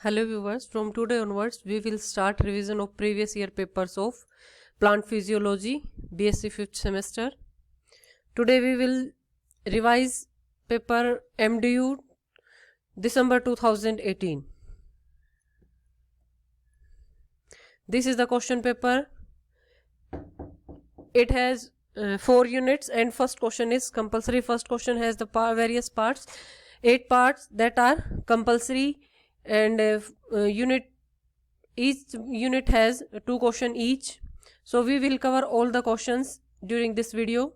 Hello viewers, from today onwards we will start revision of previous year papers of Plant Physiology, BSc 5th semester. Today we will revise paper MDU December 2018. This is the question paper. It has 4 units and first question is compulsory. First question has the various parts, 8 parts that are compulsory, and each unit has 2 questions each. So we will cover all the questions during this video.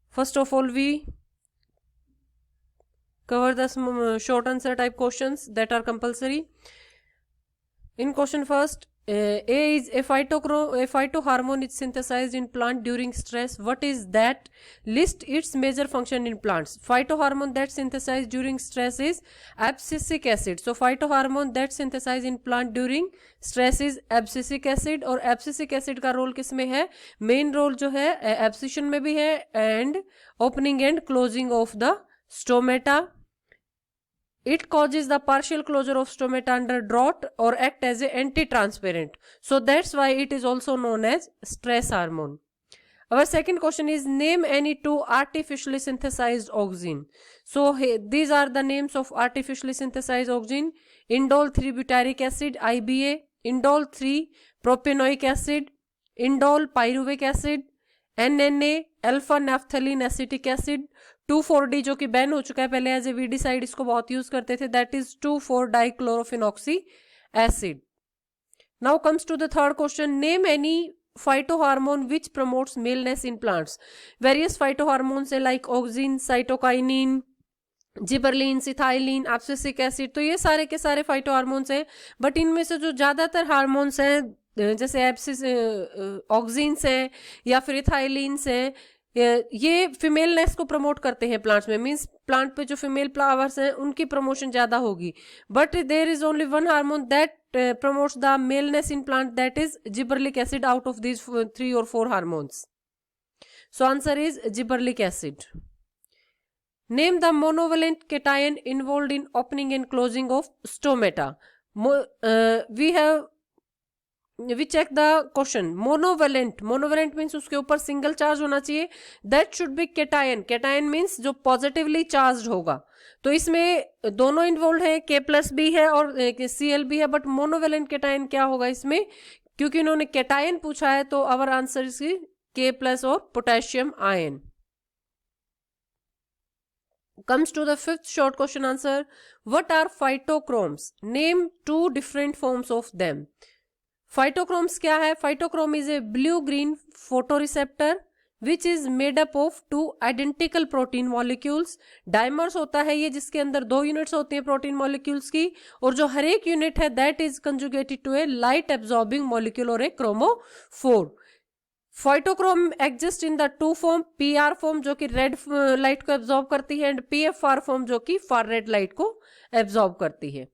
First of all, we cover the short answer type questions that are compulsory. In question first, A is a phytohormone is synthesized in plant during stress. What is that? List its major function in plants. Phytohormone that synthesized during stress is abscisic acid. So phytohormone that synthesized in plant during stress is abscisic acid. और abscisic acid का role किस में है? Main role जो है abscission में भी है and opening and closing of the stomata. It causes the partial closure of stomata under drought or act as an anti-transparent. So that's why it is also known as stress hormone. Our second question is name any 2 artificially synthesized oxygen. So these are the names of artificially synthesized oxygen: indole 3-butyric acid IBA, indole 3-propanoic acid, indole pyruvic acid, NNA alpha naphthalene acetic acid, 2,4-D जो कि ban हो चुका है, पहले as a weedicide इसको बहुत use करते थे, that is dichlorophenoxy acid. Now comes to the third question, name any phytohormone which promotes maleness in plants. Various phytohormones है like auxin, cytokinin, gibberellin, ethylene, abscisic acid. तो ये सारे के सारे फाइटोहार्मोन्स हैं, बट इनमें से जो ज्यादातर हार्मोन्स हैं जैसे ऑक्सिन्स हैं या फिर इथाइलिन्स हैं, ये फीमेलनेस को प्रमोट करते हैं प्लांट्स में. मींस प्लांट पे जो फीमेल फ्लावर्स हैं उनकी प्रमोशन ज्यादा होगी. But there is only one hormone that promotes the maleness in plant, that is gibberellic acid out of these 3 or 4 hormones. So answer is gibberellic acid. Name the monovalent cation involved in opening and closing of stomata. We check the question. Monovalent means उसके ऊपर single charge होना चाहिए. That should be cation. Cation means जो positively charge होगा. तो इसमें दोनों involve है, K+ भी है और Cl भी है, बट मोनोवेलेंट केटायन क्या होगा इसमें? क्योंकि इन्होंने केटायन पूछा है तो आवर आंसर इज K+ और potassium ion. Comes to the 5th short question answer. What are phytochromes? Name 2 different forms of them. Phytochromes क्या है? Phytochrome is a blue-green photoreceptor which is made up of 2 identical protein molecules. Dimers होता है ये, जिसके अंदर 2 units होती हैं protein molecules की, और जो हर एक यूनिट है that is conjugated to a light absorbing molecule और a chromophore. Phytochrome exist in the 2 form, PR form जो कि रेड लाइट को एब्जॉर्ब करती है एंड PFR फॉर्म जो कि फार रेड लाइट को एब्जॉर्ब करती है.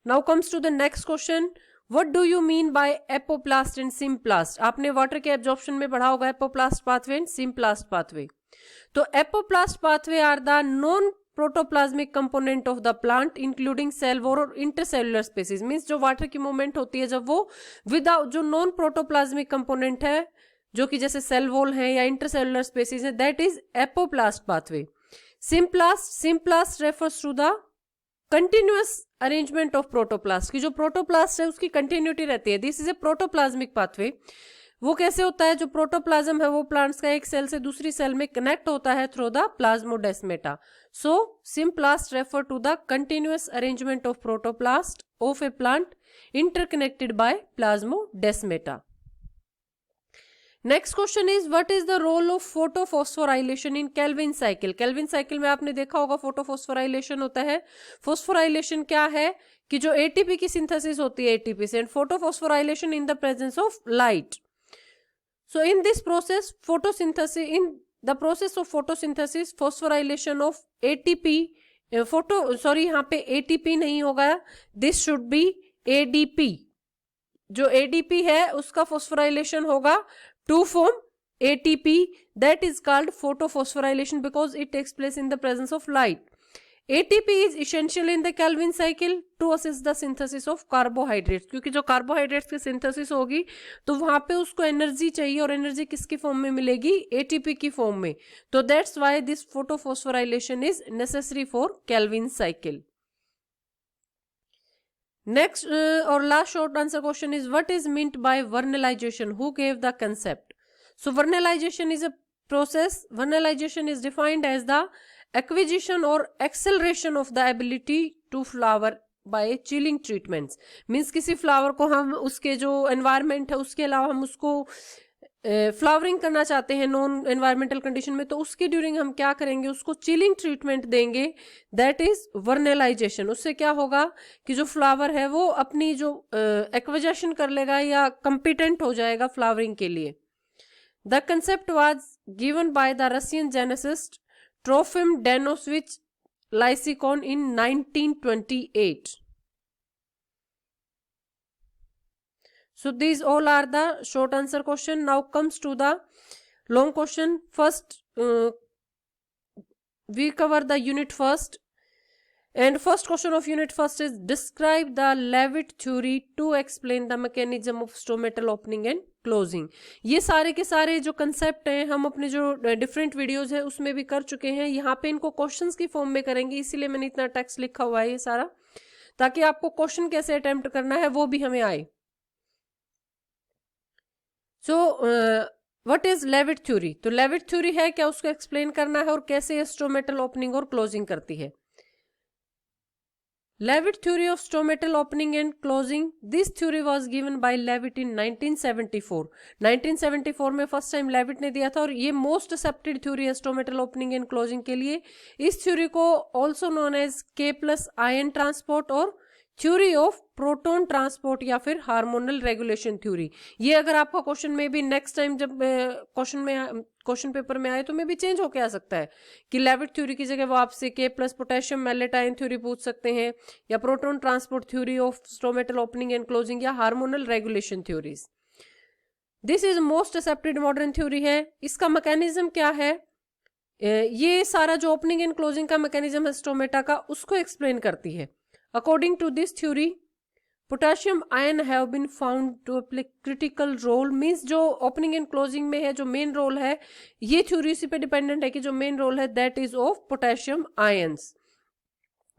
Now comes to the next question. What do you mean by apoplast and symplast? आपने वाटर के एब्जॉर्प्शन में पढ़ा होगा apoplast pathway and symplast pathway. तो apoplast pathway are the non protoplasmic component of the plant including cell wall और intercellular spaces. Means जो water की movement होती है जब वो विदाउट जो नॉन प्रोटोप्लाज्मिक कंपोनेंट है जो कि जैसे सेल वॉल है या इंटरसेलुलर स्पेसीज है, that is apoplast pathway. Symplast refers to the continuous arrangement of protoplast, की जो प्रोटोप्लास्ट है उसकी कंटिन्यूटी रहती है. This is a protoplasmic pathway. वो कैसे होता है? जो प्रोटोप्लाज्म है वो प्लांट्स का एक सेल से दूसरी सेल में कनेक्ट होता है through the plasmodesmata. So symplast refer to the continuous arrangement of protoplast of a plant interconnected by plasmodesmata. Next question is what is the role of photophosphorylation in Calvin cycle. Calvin cycle में आपने देखा होगा photophosphorylation होता है. Phosphorylation क्या है? कि जो ATP की सिंथेसिस होती है ATP से, and photophosphorylation in the presence of light. So in this process photosynthesis, in the process of photosynthesis phosphorylation of ATP यहाँ पे ATP नहीं होगा, दिस शुड बी ADP. जो ADP है उसका फॉस्फोराइलेशन होगा to form ATP, that is called photophosphorylation because it takes place in the presence of light. ATP is essential in the Calvin cycle to assist the synthesis of carbohydrates, क्योंकि जो carbohydrates की synthesis होगी तो वहां पे उसको energy चाहिए, और एनर्जी किसकी फॉर्म में मिलेगी? ATP की फॉर्म में. तो that's why this photophosphorylation is necessary for Calvin cycle. Next or last short answer question is, what is meant by vernalization? Who gave the concept? So vernalization is a process. Vernalization is defined as the acquisition or acceleration of the ability to flower by chilling treatments. Means किसी flower को हम उसके जो environment है उसके अलावा हम उसको फ्लावरिंग करना चाहते हैं नॉन एनवायरमेंटल कंडीशन में, तो उसके ड्यूरिंग हम क्या करेंगे? उसको चिलिंग ट्रीटमेंट देंगे. That is vernalisation. उससे क्या होगा कि जो फ्लावर है वो अपनी जो एक्विजिशन कर लेगा या कंपिटेंट हो जाएगा फ्लावरिंग के लिए. The concept was given by the Russian geneticist Trofim Denisovich Lysenko in 1928. So these all are the short answer question. Now comes to the long question. First, we cover the unit first. And first question of unit first is, describe the Leavitt theory to explain the mechanism of stomatal opening and closing. ये सारे के सारे जो concept हैं हम अपने जो different videos है उसमें भी कर चुके हैं. यहाँ पे इनको क्वेश्चंस की फॉर्म में करेंगे, इसीलिए मैंने इतना टेक्स्ट लिखा हुआ है ये सारा, ताकि आपको क्वेश्चन कैसे अटेम्प्ट करना है वो भी हमें आए. So what is Levitt theory? तो लेविट थ्योरी है क्या, उसको एक्सप्लेन करना है, और कैसे स्टोमेटल ओपनिंग और क्लोजिंग करती है. Levitt theory of stomatal opening and closing. This theory was given by Levitt in 1974. 1974 में फर्स्ट टाइम लेविट ने दिया था, और ये मोस्ट एक्सेप्टेड थ्योरी है स्टोमेटल ओपनिंग एंड क्लोजिंग के लिए. इस थ्योरी को also known as K+ ion transport और थ्योरी ऑफ प्रोटॉन ट्रांसपोर्ट या फिर हार्मोनल रेगुलेशन थ्योरी. ये अगर आपका क्वेश्चन में भी नेक्स्ट टाइम जब क्वेश्चन पेपर में आए तो में भी चेंज होके आ सकता है कि लेविट थ्योरी की जगह वो आपसे K+ potassium malate ion theory पूछ सकते हैं, या proton transport theory of stomatal opening and closing, या hormonal regulation theories. This is most accepted modern theory है. इसका मैकेनिज्म क्या है? ये सारा जो ओपनिंग एंड क्लोजिंग का मैकेनिज्म है स्टोमेटा का, उसको एक्सप्लेन करती है. According to this theory, potassium ion have been found to play critical role. Means जो opening and closing में है जो main role है, ये theory इसी पे dependent है कि जो main role है that is of potassium ions.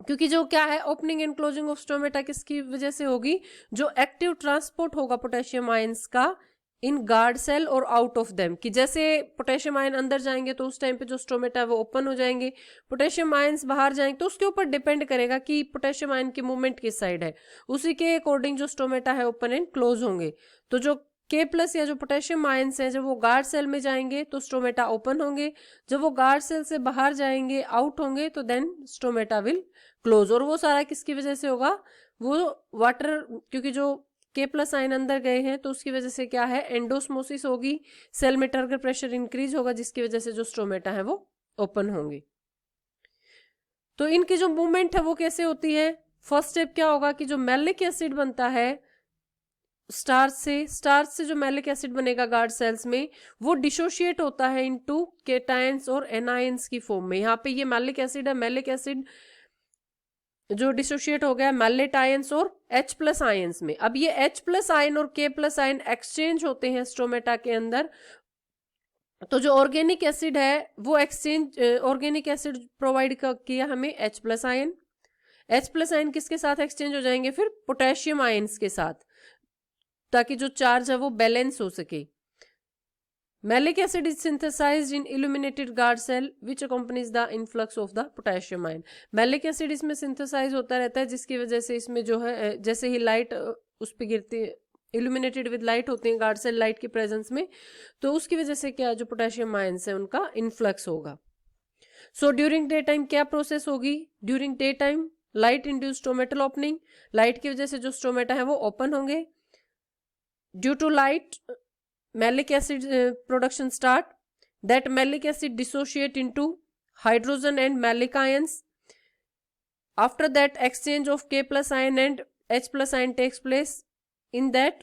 क्योंकि जो क्या है opening and closing of stomata किसकी वजह से होगी? जो active transport होगा potassium ions का इन गार्ड सेल और आउट ऑफ देम, कि जैसे पोटेशियम आयन अंदर जाएंगे तो उस टाइम पे जो स्टोमेटा है वो ओपन हो जाएंगे, पोटेशियम आयन्स बाहर जाएंगे तो उसके ऊपर डिपेंड करेगा कि पोटेशियम आयन की मूवमेंट किस साइड है, उसी के अकॉर्डिंग जो स्टोमेटा है ओपन एंड क्लोज होंगे. तो जो K+ या जो पोटेशियम आयन्स हैं जब वो गार्ड सेल में जाएंगे तो स्टोमेटा ओपन होंगे, जब वो गार्ड सेल से बाहर जाएंगे आउट होंगे तो देन स्टोमेटा विल क्लोज. और वो सारा किसकी वजह से होगा? वो वाटर, क्योंकि जो K+ आयन अंदर गए हैं तो उसकी वजह से क्या है? एंडोस्मोसिस होगी, सेल में टारगेट प्रेशर इंक्रीज होगा, जिसकी वजह से जो स्टोमेटा है वो ओपन होंगे. तो इनकी जो मूवमेंट है वो कैसे होती है? फर्स्ट स्टेप क्या होगा कि जो मैलिक एसिड बनता है स्टार्च से जो मैलिक एसिड बनेगा गार्ड सेल्स में, वो डिसोशिएट होता है इनटू केटायंस और एनायंस की फॉर्म में. यहाँ पे ये मैलिक एसिड है, मैलिक एसिड जो डिसोशिएट हो गया मैलेट आयंस और H+ आयंस में. अब ये H+ आयन और K+ आयन एक्सचेंज होते हैं स्टोमेटा के अंदर. तो जो ऑर्गेनिक एसिड है वो एक्सचेंज, ऑर्गेनिक एसिड प्रोवाइड किया हमें H+ आयन. H+ आयन किसके साथ एक्सचेंज हो जाएंगे? फिर पोटेशियम आयंस के साथ, ताकि जो चार्ज है वो बैलेंस हो सके. Malic acid is synthesized in illuminated guard cell which accompanies the influx of the potassium ion. Malic acid इसमें synthesize होता रहता है, जिसकी वजह से इसमें जो है जैसे ही लाइट उस पर गिरती है, illuminated with light होते हैं गार्ड सेल लाइट की प्रेजेंस में, तो उसकी वजह से क्या जो पोटेशियम आयंस है उनका इन्फ्लक्स होगा. सो ड्यूरिंग डे टाइम क्या प्रोसेस होगी? During day time light induce stomatal opening, light की वजह से जो स्टोमेटा है वो ओपन होंगे. Due to light malic acid production start. That malic acid dissociate into hydrogen and malic ions. After that exchange of K+ ion and H+ ion takes place. In that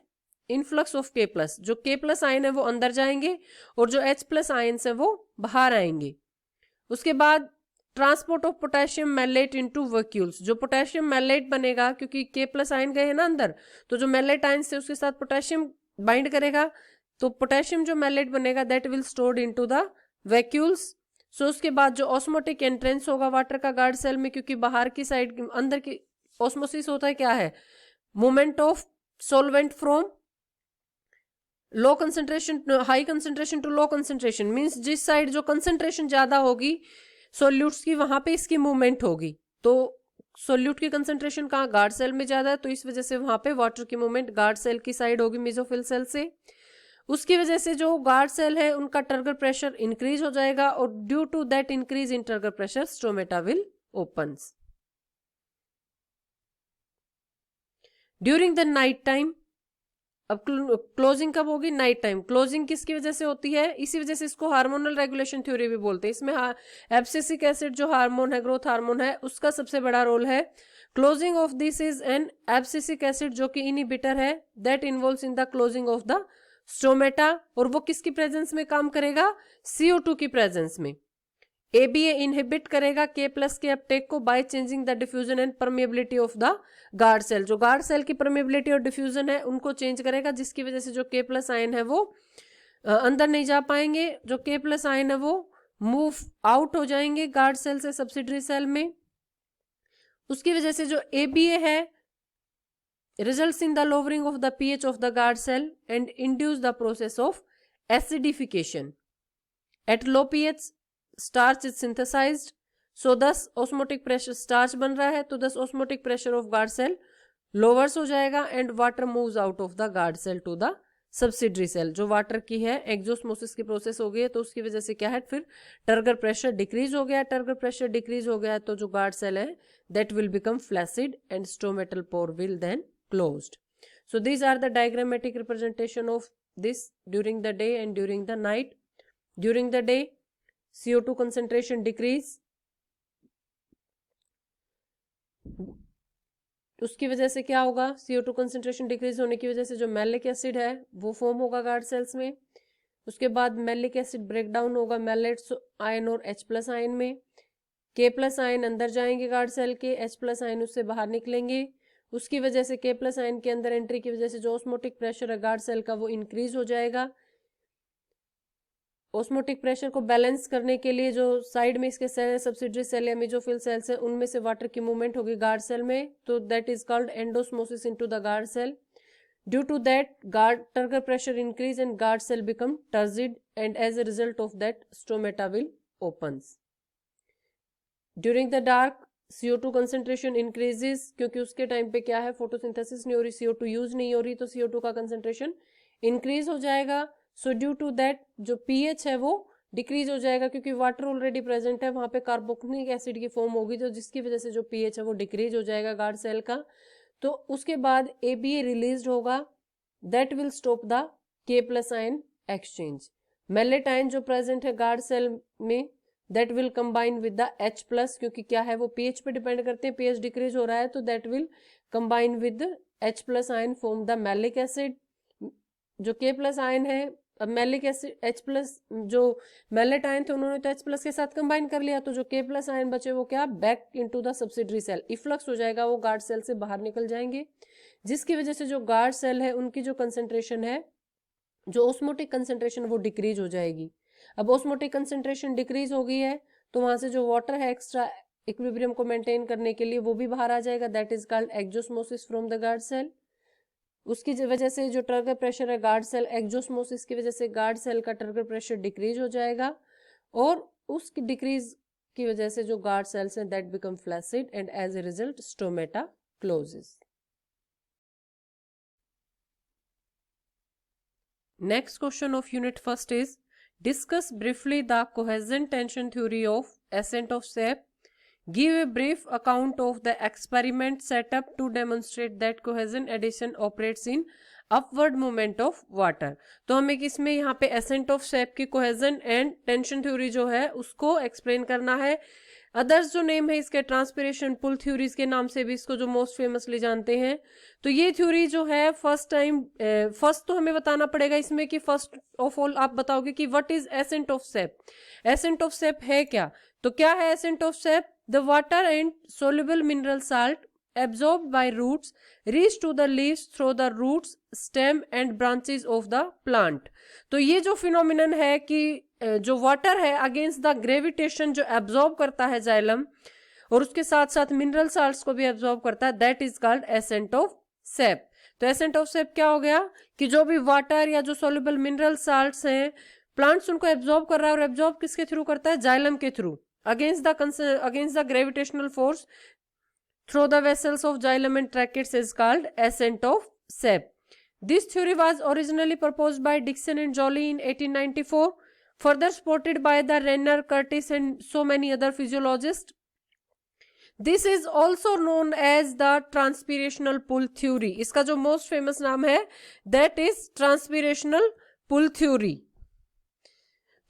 influx of K+, जो K+ ion है वो अंदर जाएंगे और जो H+ ions है वो बाहर आएंगे. उसके बाद transport of potassium malate into vacuoles, जो पोटेशियम मैलेट बनेगा क्योंकि K+ आयन गए हैं ना अंदर, तो जो मैलेट आयन से उसके साथ पोटेशियम बाइंड करेगा, तो पोटेशियम जो मैलेट बनेगा that will stored into the vacuoles. So उसके बाद जो ऑस्मोटिक एंट्रेंस होगा वाटर का गार्ड सेल में, क्योंकि बाहर की साइड अंदर की ऑस्मोसिस होता है क्या है, movement of solvent from low concentration high concentration to low concentration, means जिस साइड जो कंसेंट्रेशन ज्यादा होगी सोल्यूट्स की वहां पे इसकी मूवमेंट होगी। तो सोल्यूट की कंसेंट्रेशन कहाँ, गार्ड सेल में ज्यादा है, तो इस वजह से वहां पे वाटर की मूवमेंट गार्ड सेल की साइड होगी मेसोफिल सेल से। उसकी वजह से जो गार्ड सेल है उनका टर्गर प्रेशर इंक्रीज हो जाएगा और due to that increase in turgor pressure stomata will opens. During the night time, अब क्लोजिंग कब होगी, नाइट टाइम। क्लोजिंग किसकी वजह से होती है, इसी वजह से इसको हार्मोनल रेगुलेशन थ्योरी भी बोलते हैं। इसमें एब्सिसिक एसिड जो हार्मोन है, ग्रोथ हार्मोन है, उसका सबसे बड़ा रोल है। Closing of this is an abscisic acid जो कि इनहिबिटर है, that involves in the closing of the stomata, और वो किसकी प्रेजेंस में काम करेगा, CO2 की प्रेजेंस में। ABA इनहिबिट करेगा K+ के अपटेक को by changing the diffusion and permeability of the guard cell, जो गार्ड सेल की परमेबिलिटी और डिफ्यूजन है उनको चेंज करेगा, जिसकी वजह से जो K+ आयन है वो अंदर नहीं जा पाएंगे, जो K+ आयन है वो मूव आउट हो जाएंगे गार्ड सेल से सब्सिडरी सेल में। उसकी वजह से जो ABA है results in the lowering of the pH of the guard cell and induce the process of acidification. At low pH, starch is synthesized. So thus osmotic pressure, starch बन रहा है तो thus osmotic pressure of guard cell lowers हो जाएगा and water moves out of the guard cell to the subsidiary cell। जो water की है exosmosis की प्रोसेस हो गई है, तो उसकी वजह से क्या है, फिर टर्गर प्रेशर डिक्रीज हो गया। टर्गर प्रेशर डिक्रीज हो गया तो जो गार्ड सेल है that will become flaccid and stomatal pore will then closed. So these are the diagrammatic representation of this during the day and during the night. During the day, CO2 concentration decrease, उसकी वजह से क्या होगा, CO2 concentration decrease होने की वजह से जो मैलिक एसिड है वो फॉर्म होगा गार्ड सेल्स में। उसके बाद मैलिक एसिड ब्रेक डाउन होगा मैलेट्स आयन और H+ आयन में। K+ आयन अंदर जाएंगे गार्ड सेल के, H+ आयन उससे बाहर निकलेंगे। उसकी वजह से K+ आयन के अंदर एंट्री की वजह से जो ऑस्मोटिक प्रेशर है गार्ड सेल का वो इंक्रीज हो जाएगा। ऑस्मोटिक प्रेशर को बैलेंस करने के लिए जो साइड में इसके सेल सब्सिडरी सेल या मेसोफिल सेल्स है उनमें से वाटर की मूवमेंट होगी गार्ड सेल में, तो that is called endosmosis into the guard cell. Due to that guard turgor pressure increase and guard cell become turgid and as a result of that stomata will opens. During the dark CO2 concentration increases, क्योंकि उसके time पे क्या है, photosynthesis नहीं हो रही, CO2 use नहीं हो रही, तो CO2 का कंसेंट्रेशन इंक्रीज हो जाएगा। सो ड्यू टू दैट जो pH है वो डिक्रीज हो जाएगा, क्योंकि वाटर ऑलरेडी प्रेजेंट है, वहां पे कार्बोक्सिलिक एसिड की फॉर्म होगी, तो जिसकी वजह से जो pH है वो डिक्रीज हो जाएगा गार्ड सेल का। तो उसके बाद ABA रिलीज होगा, that will stop the K+ ion exchange. Mallet ion जो प्रेजेंट है गार्ड सेल में that will combine with the H+, क्योंकि क्या है वो pH पे डिपेंड करते हैं, pH डिक्रीज हो रहा है तो that will combine with H+ ion form the malic acid. जो K+ आयन है, अब मैलिक एसिड H+ जो मैलेट आयन थे उन्होंने तो H+ के साथ कंबाइन कर लिया, तो जो K+ आयन बचे वो क्या, back into the subsidiary cell efflux हो जाएगा, वो गार्ड सेल से बाहर निकल जाएंगे, जिसकी वजह से जो गार्ड सेल है उनकी जो कंसेंट्रेशन है, जो ऑस्मोटिक कंसेंट्रेशन वो डिक्रीज हो जाएगी। अब ऑस्मोटिक कंसेंट्रेशन डिक्रीज हो गई है तो वहां से जो वाटर है एक्स्ट्रा इक्विलिब्रियम को मेंटेन करने के लिए वो भी बाहर आ जाएगा, that is called exosmosis from the guard cell. उसकी वजह से जो टर्गर प्रेशर है गार्ड सेल, एक्सोस्मोसिस की वजह से गार्ड सेल का टर्गर प्रेशर डिक्रीज हो जाएगा, और उसकी डिक्रीज की वजह से जो गार्ड सेल्स हैं that become flaccid and as a result stomata closes. Next question of unit first is discuss briefly the cohesion tension theory of ascent of SAP. Give a brief account of the experiment set up to demonstrate that cohesion addition operates in upward movement of water. तो हमें इसमें यहाँ पे ascent of SAP की cohesion and tension theory जो है उसको explain करना है। अदर्स जो नेम है इसके ट्रांसपिरेशन पुल थ्योरीज के नाम से भी इसको जो मोस्ट फेमसली जानते हैं। तो ये थ्योरी जो है फर्स्ट तो हमें बताना पड़ेगा इसमें कि फर्स्ट ऑफ ऑल आप बताओगे कि what is ascent of sap. Ascent of sap है क्या, तो क्या है ascent of sap? The water and soluble mineral salt absorbed by roots reach to the leaves through the roots, stem and branches of the plant. तो ये जो phenomenon है कि जो वाटर है अगेंस्ट द ग्रेविटेशन जो एब्जॉर्ब करता है जाइलम और उसके साथ साथ मिनरल साल्ट्स को भी एब्जॉर्ब करता है, that is called ascent of sap. तो एसेंट ऑफ सेप क्या हो गया कि जो भी वाटर या जो सोल्यूबल मिनरल साल्ट्स हैं प्लांट्स उनको एब्जॉर्ब कर रहा है और एब्जॉर्ब किसके थ्रू करता है? जाइलम के through against the gravitational force through the vessels of xylem and tracheids is called ascent of sap. This theory was originally proposed by Dickson and Joly in 1894, further supported by the Renner, Curtis and so many other physiologists. This is also known as the transpirational pull theory. इसका जो most famous नाम है that is transpirational pull theory.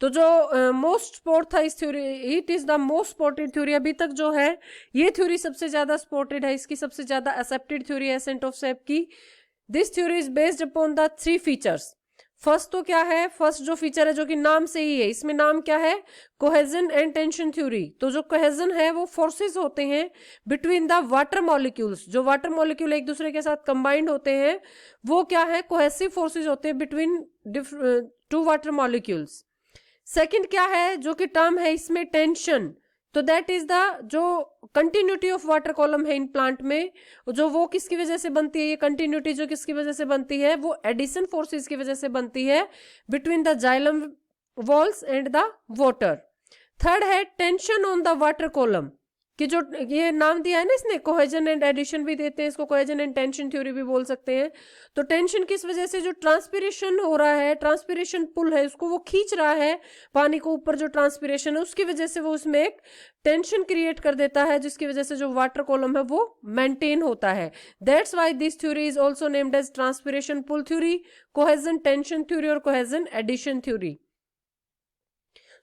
तो जो most support था इस theory, it is the most supported theory अभी तक जो है, ये थ्योरी सबसे ज्यादा सपोर्टेड है, इसकी सबसे ज्यादा एक्सेप्टेड थ्योरी है एसेंट ऑफ सेप की. This theory is based upon the 3 features. First तो क्या है? फर्स्ट जो फीचर है जो कि नाम से ही है, इसमें नाम क्या है? Cohesion and tension theory. तो जो कोहेजन है वो फोर्सेस होते हैं बिटवीन द वाटर मॉलिक्यूल्स. जो वाटर मॉलिक्यूल एक दूसरे के साथ कंबाइंड होते हैं वो क्या है? कोहेसिव फोर्सेस होते हैं बिटवीन 2 वाटर मॉलिक्यूल्स. सेकंड क्या है जो कि टर्म है इसमें? टेंशन. तो दैट इज द जो कंटिन्यूटी ऑफ वाटर कॉलम है इन प्लांट में, जो वो किसकी वजह से बनती है? ये कंटिन्यूटी जो किसकी वजह से बनती है? वो एडिशन फोर्सेस की वजह से बनती है between the xylem walls and the water. Third है tension on the water column, कि जो ये नाम दिया है ना इसने, कोहेजन एंड एडिशन भी देते हैं इसको, कोहेजन एंड टेंशन थ्योरी भी बोल सकते हैं. तो टेंशन किस वजह से? जो ट्रांसपिरेशन हो रहा है, ट्रांसपिरेशन पुल है, उसको वो खींच रहा है पानी को ऊपर, जो ट्रांसपिरेशन है उसकी वजह से वो उसमें एक टेंशन क्रिएट कर देता है जिसकी वजह से जो वाटर कॉलम है वो मेंटेन होता है. That's why this theory is also named as transpiration pull theory, cohesion tension theory और cohesion adhesion theory.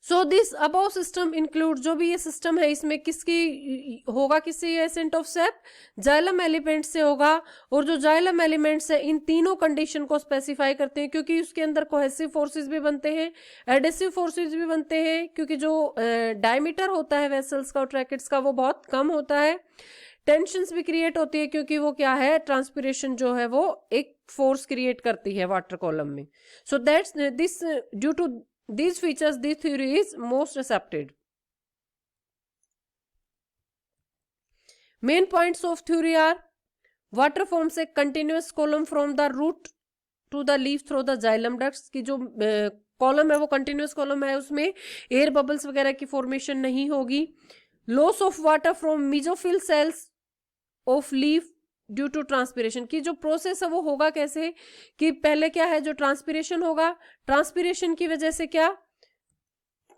So this above system include, जो भी ये सिस्टम है इसमें किसकी होगा? किससे? ये accent of shape xylem element से होगा. और जो जाइलम एलिमेंट्स है इन तीनों कंडीशन को स्पेसिफाई करते हैं, क्योंकि उसके अंदर कोहेसिव फोर्सेस भी बनते हैं, एडेसिव फोर्सेस भी बनते हैं, क्योंकि जो डायमीटर होता है वेसल्स का और ट्रैकेट्स का वो बहुत कम होता है. टेंशंस भी क्रिएट होती है क्योंकि वो क्या है? ट्रांसपिरेशन जो है वो एक फोर्स क्रिएट करती है वाटर कॉलम में. So that's this due to these features this theory is most accepted. Main points of theory are: water forms a continuous column from the root to the leaf through the xylem ducts. की जो column है वो continuous column है, उसमें air bubbles वगैरह की formation नहीं होगी. Loss of water from mesophyll cells of leaf due to transpiration. की जो प्रोसेस है वो होगा कैसे? कि पहले क्या है? जो ट्रांसपिरेशन होगा, ट्रांसपिरेशन की वजह से क्या?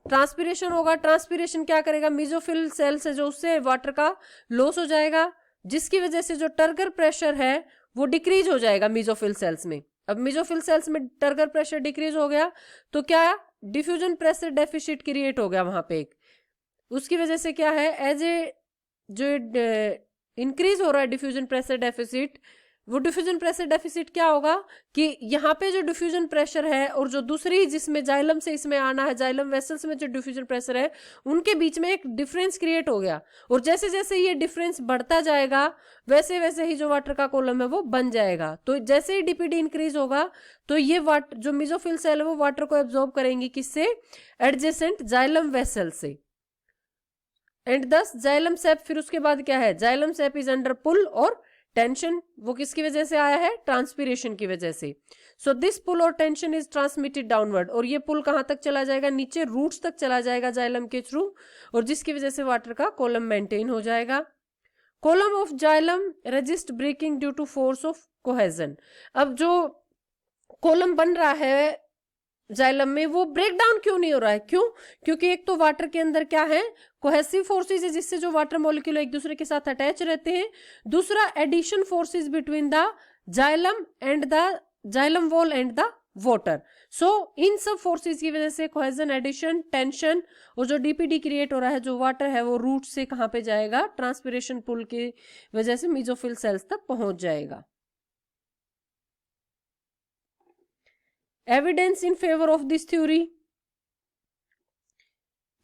ट्रांसपिरेशन होगा. ट्रांसपिरेशन क्या करेगा? मेसोफिल सेल से जो उससे वाटर का लॉस हो जाएगा, जिसकी वजह से जो टर्गर प्रेशर है वो डिक्रीज हो जाएगा मेसोफिल सेल्स में. अब मेसोफिल सेल्स में टर्गर प्रेशर डिक्रीज हो गया तो क्या? डिफ्यूजन प्रेशर डेफिसिट क्रिएट हो गया वहां पे एक. उसकी वजह से क्या है? एज ए जो इंक्रीज हो रहा है डिफ्यूजन प्रेशर डेफिसिट, वो डिफ्यूजन प्रेशर डेफिसिट क्या होगा कि यहाँ पे जो डिफ्यूजन प्रेशर है और जो दूसरी जिसमें जाइलम से इसमें आना है, जाइलम वेसल्स में जो डिफ्यूजन प्रेशर है उनके बीच में एक डिफरेंस क्रिएट हो गया. और जैसे जैसे ये डिफरेंस बढ़ता जाएगा वैसे वैसे ही जो वाटर का कॉलम है वो बन जाएगा. तो जैसे ही डीपीडी इंक्रीज होगा तो ये वाटर जो मेसोफिल सेल है वो वाटर को एब्जॉर्ब करेंगी किससे? एडजेसेंट जाइलम वेसल से. एंड दस जाइलम सेप, फिर उसके बाद क्या है? जाइलम सेप इज अंडर पुल और टेंशन. वो किसकी वजह से आया है? ट्रांसपिरेशन की वजह से. सो दिस पुल और टेंशन इज ट्रांसमिटेड डाउनवर्ड. और ये पुल कहां तक चला जाएगा? नीचे रूट्स तक चला जाएगा जाइलम के थ्रू, और जिसकी वजह से वाटर का कॉलम मेंटेन हो जाएगा. Column of xylem resist breaking due to force of cohesion. अब जो कॉलम बन रहा है जाइलम में वो ब्रेक डाउन क्यों नहीं हो रहा है? क्यों? क्योंकि एक तो वाटर के अंदर क्या है? कोहेसिव फोर्सेस है जिससे जो वाटर मॉलिक्यूल एक दूसरे के साथ अटैच रहते हैं. दूसरा adhesion forces between the xylem and the xylem wall and the water. So इन सब फोर्सेस की वजह से कोहेजन, एडिशन, टेंशन और जो डीपीडी क्रिएट हो रहा है, जो वाटर है वो रूट से कहां पे जाएगा? ट्रांसपिरेशन पुल की वजह से मेसोफिल सेल्स तक पहुंच जाएगा. Evidence in favor of this theory: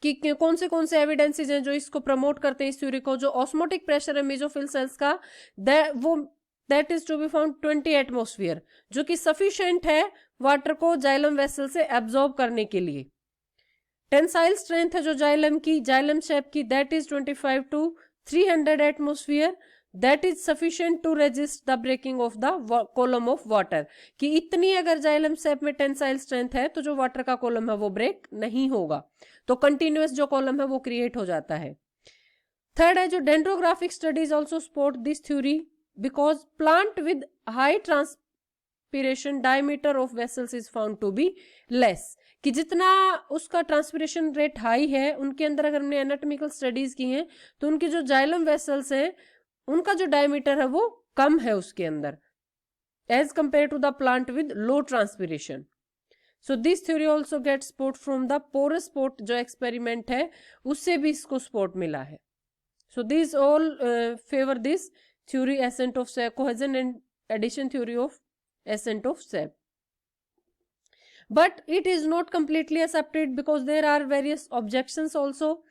कि कौन से एविडेंसेस हैं जो इसको प्रमोट करते हैं इस थ्योरी को। जो ऑस्मोटिक प्रेशर है मेसोफिल सेल्स का, that is to be found 20 atmosphere, जो कि सफिशिएंट है वाटर को जाइलम वेसल से एब्जॉर्ब करने के लिए। टेंसाइल स्ट्रेंथ है जो जाइलम शेप की, that is 25 to 300 atmosphere, that is sufficient to resist the breaking of the column of water, कि इतनी अगर जाइलम शेप में टेंसाइल स्ट्रेंथ है तो जो वाटर का कॉलम है वो ब्रेक नहीं होगा, तो कंटिन्यूअस जो कॉलम है वो क्रिएट हो जाता है। थर्ड है जो dendrographic studies also support this theory because plant with high transpiration diameter of vessels is found to be less, कि जितना उसका ट्रांसपिरेशन रेट हाई है उनके अंदर अगर हमने एनाटॉमिकल स्टडीज की हैं तो उनकी जो जाइलम वेसल्स हैं उनका जो डायमीटर है वो कम है उसके अंदर as compare to the plant with low transpiration. So this theory also get support from the porous support जो एक्सपेरिमेंट है उससे भी इसको सपोर्ट मिला है। So this all favour this theory ascent of sap, cohesion and adhesion theory of ascent of sap. But it is not completely accepted because there are various objections also.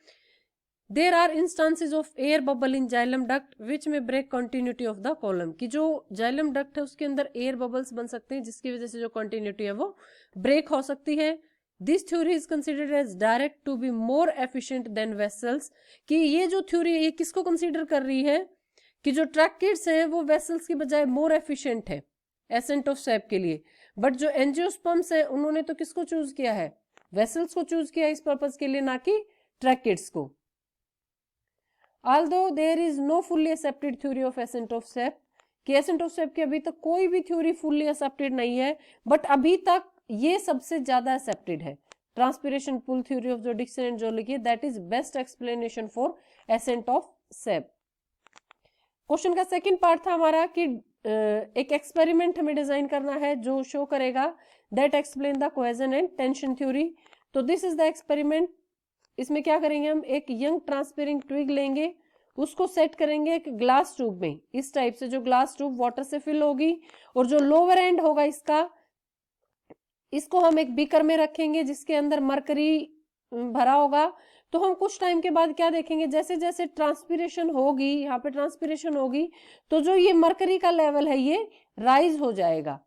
There are instances of air bubble in xylem duct which may break continuity of the column, कि जो xylem duct है उसके अंदर air bubbles बन सकते हैं जिसकी वजह से जो continuity है वो break हो सकती है। This theory is considered as direct to be more efficient than vessels, कि ये जो theory है ये किसको consider कर रही है कि जो tracheids हैं वो vessels की बजाय more efficient है एसेंट ऑफ सैप के लिए, बट जो एंजियोस्पर्म्स है उन्होंने तो किसको चूज किया है, वेसल्स को चूज किया इस पर्पस के लिए, ना कि ट्रैकिड्स को। Although there is no fully accepted theory of ascent of sap, कि एसेंट ऑफ सैप की अभी तक कोई भी थ्योरी फुल्ली एक्सेप्टेड नहीं है, बट अभी तक ये सबसे ज्यादा एक्सेप्टेड है। ट्रांसपिरेशन पुल थ्योरी ऑफ जो डिक्सन एंड जो लिखी, that is best explanation for accent of SAP. Question का सेकंड पार्ट था हमारा कि एक एक्सपेरिमेंट हमें डिजाइन करना है जो शो करेगा that explain the cohesion and tension theory. तो दिस इज द एक्सपेरिमेंट। इसमें क्या करेंगे, हम एक यंग ट्रांसपेरेंट ट्विग लेंगे, उसको सेट करेंगे एक ग्लास ट्यूब में, इस टाइप से जो ग्लास ट्यूब वाटर से फिल होगी, और जो लोअर एंड होगा इसको हम एक बीकर में रखेंगे जिसके अंदर मरकरी भरा होगा। तो हम कुछ टाइम के बाद क्या देखेंगे, जैसे जैसे ट्रांसपिरेशन होगी, यहाँ पे ट्रांसपिरेशन होगी तो जो ये मरकरी का लेवल है ये राइज हो जाएगा।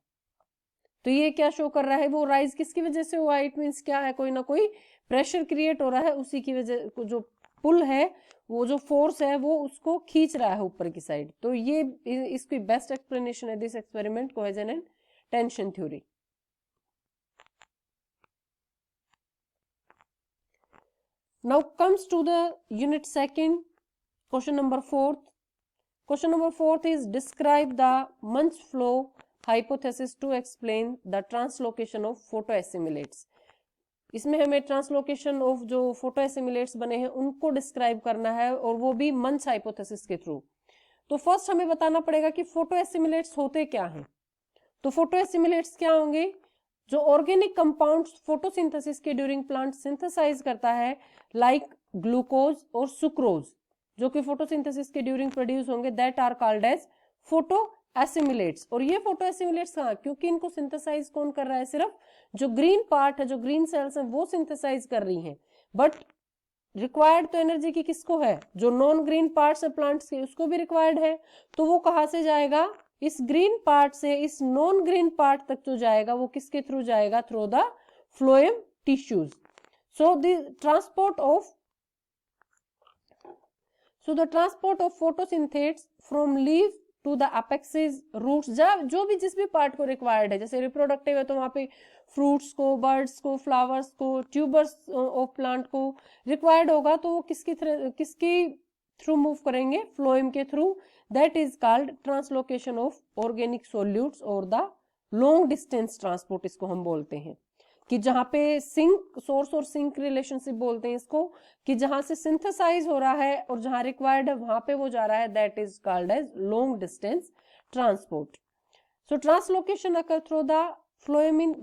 तो ये क्या शो कर रहा है, वो राइज किसकी वजह से हुआ, इट मीन्स क्या है, कोई ना कोई प्रेशर क्रिएट हो रहा है, उसी की वजह जो पुल है, वो जो फोर्स है वो उसको खींच रहा है ऊपर की साइड। तो ये इसकी बेस्ट एक्सप्लेनेशन है this experiment cohesion and tension theory. Now comes to the unit second, question number 4th. Question number 4th is describe the Munch flow hypothesis to explain the translocation of photoassimilates. इसमें हमें translocation of जो फोटोएसिमिलेट्स बने हैं उनको describe करना है, और वो भी मंच हाइपोथेसिस के थ्रू। तो फर्स्ट हमें बताना पड़ेगा कि फोटोएसिमिलेट्स होते क्या हैं। तो फोटोएसिमिलेट्स क्या होंगे, जो ऑर्गेनिक कंपाउंड्स फोटोसिंथेसिस के ड्यूरिंग प्लांट सिंथेसाइज करता है, लाइक ग्लूकोज और सुक्रोज, जो कि फोटोसिंथेसिस के ड्यूरिंग प्रोड्यूस होंगे, दैट आर कॉल्ड एज फोटोएसिमिलेट्स। और ये फोटोएसिमिलेट्स कहाँ, क्योंकि इनको सिंथेसाइज कौन कर रहा है, सिर्फ जो ग्रीन पार्ट है, जो ग्रीन सेल्स हैं वो सिंथेसाइज कर रही हैं, बट रिक्वायर्ड तो एनर्जी की किसको है, जो नॉन ग्रीन पार्ट्स है प्लांट्स के उसको भी रिक्वायर्ड है। तो वो कहाँ से जाएगा, इस ग्रीन पार्ट से इस नॉन ग्रीन पार्ट तक जो जाएगा वो किसके थ्रू जाएगा, through the phloem tissues. So the transport of photosynthates from leave to the apexes roots, जो भी जिस भी पार्ट को रिक्वायर्ड है, जैसे रिप्रोडक्टिव है तो वहां पे फ्रूट्स को, बर्ड्स को, फ्लावर्स को, ट्यूबर्स ऑफ प्लांट को रिक्वायर्ड होगा, तो वो किसकी थ्रू मूव करेंगे, फ्लोएम के through. That is called translocation of organic solutes और द लॉन्ग डिस्टेंस ट्रांसपोर्ट इसको हम बोलते हैं, कि जहां पे सिंक सोर्स और सिंक रिलेशनशिप बोलते हैं इसको, कि जहां से सिंथेसाइज हो रहा है और जहां रिक्वायर्ड है वहां पे वो जा रहा है, that is called as long distance transport. So translocation occur through the phloem in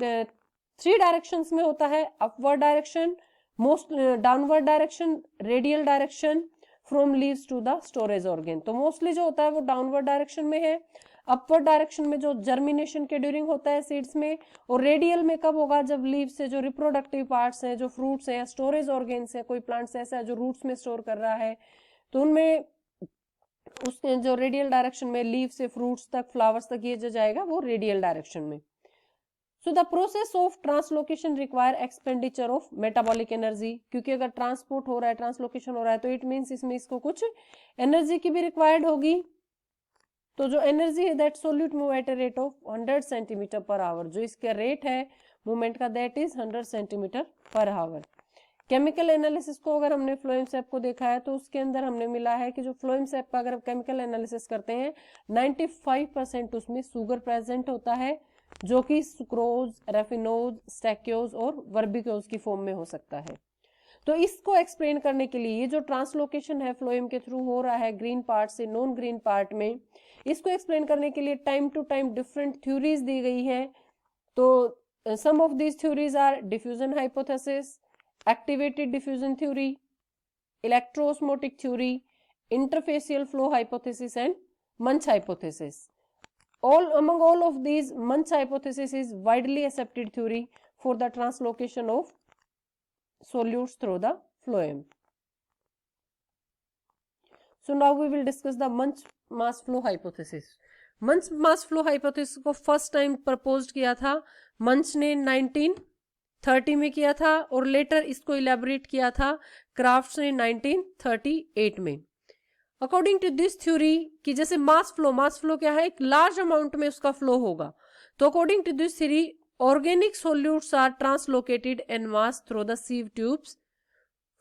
3 directions में होता है, upward direction, most downward direction, radial direction, from leaves to the storage organ. तो मोस्टली जो होता है वो डाउनवर्ड डायरेक्शन में है, अपवर्ड डायरेक्शन में जो जर्मिनेशन के ड्यूरिंग होता है सीड्स में, और रेडियल में कब होगा, जब लीव से जो रिप्रोडक्टिव पार्ट्स हैं, जो फ्रूट्स हैं, स्टोरेज ऑर्गेन्स है, कोई प्लांट्स ऐसा है जो रूट्स में स्टोर कर रहा है, तो उनमें उसके जो रेडियल डायरेक्शन में लीव से फ्रूट्स तक, फ्लावर्स तक ये जो जाएगा वो रेडियल डायरेक्शन में। So the process of translocation require expenditure of metabolic energy, क्योंकि अगर ट्रांसपोर्ट हो रहा है, ट्रांसलोकेशन हो रहा है, तो इट मीन्स इसमें इसको कुछ एनर्जी की भी रिक्वायर्ड होगी। तो जो एनर्जी है that solute move at a rate of 100 centimetre per hour, जो इसका रेट है मूवमेंट का that is 100 centimetre per hour. Chemical analysis को अगर हमने फ्लोएम सैप को देखा है तो उसके अंदर हमने मिला है कि जो फ्लोएम सैप का अगर केमिकल एनालिसिस करते हैं 95% उसमें शुगर प्रेजेंट होता है, जो कि सुक्रोज, रेफिनोज, स्टैक्योज और वर्बिकोज की फॉर्म में हो सकता है। तो इसको एक्सप्लेन करने के लिए ये जो ट्रांसलोकेशन है फ्लोएम के थ्रू हो रहा है ग्रीन पार्ट से नॉन ग्रीन पार्ट में, इसको एक्सप्लेन करने के लिए time to time different theories दी गई है। तो some of these theories are diffusion hypothesis, activated diffusion theory, electroosmotic theory, interfacial flow hypothesis and Munch hypothesis. Among all of these, Munch hypothesis is widely accepted theory for the translocation of solutes through the phloem. So now we will discuss the Munch mass flow hypothesis. Munch mass flow hypothesis को first time proposed किया था Munch ने 1930 में किया था, और later इसको elaborate किया था क्राफ्ट्स ने 1938 में। अकॉर्डिंग टू दिस थ्योरी कि जैसे मास फ्लो क्या है, एक लार्ज अमाउंट में उसका फ्लो होगा, तो according to this theory organic solutes are translocated in mass through the sieve tubes